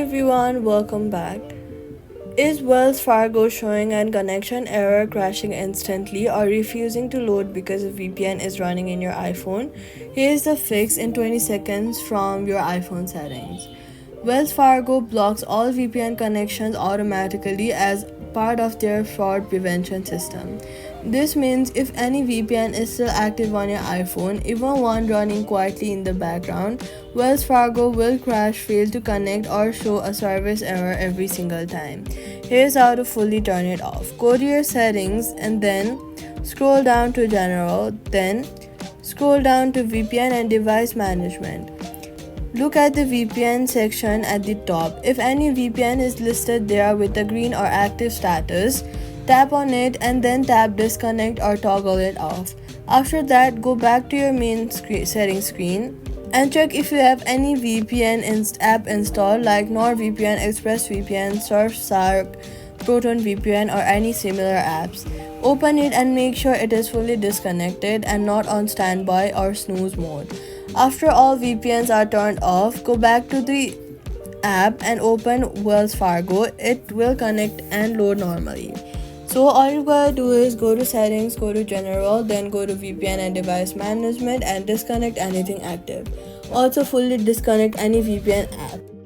everyone, welcome back. Is Wells Fargo showing an connection error, crashing instantly, or refusing to load because a VPN is running in your iPhone? Here's the fix in 20 seconds from your iPhone settings. Wells Fargo blocks all VPN connections automatically as part of their fraud prevention system. This means if any VPN is still active on your iPhone, even one running quietly in the background, Wells Fargo will crash, fail to connect, or show a service error every single time. Here's how to fully turn it off. Go to your settings and then scroll down to General, then scroll down to VPN and Device Management. Look at the VPN section at the top. If any VPN is listed there with a green or active status, tap on it and then tap disconnect or toggle it off. After that, go back to your main settings screen and check if you have any VPN app installed like NordVPN, ExpressVPN, Surfshark, ProtonVPN or any similar apps. Open it and make sure it is fully disconnected and not on standby or snooze mode. After all VPNs are turned off, go back to the app and open Wells Fargo. It will connect and load normally. So all you gotta do is go to settings, go to general, then go to VPN and device management and disconnect anything active. Also fully disconnect any VPN app.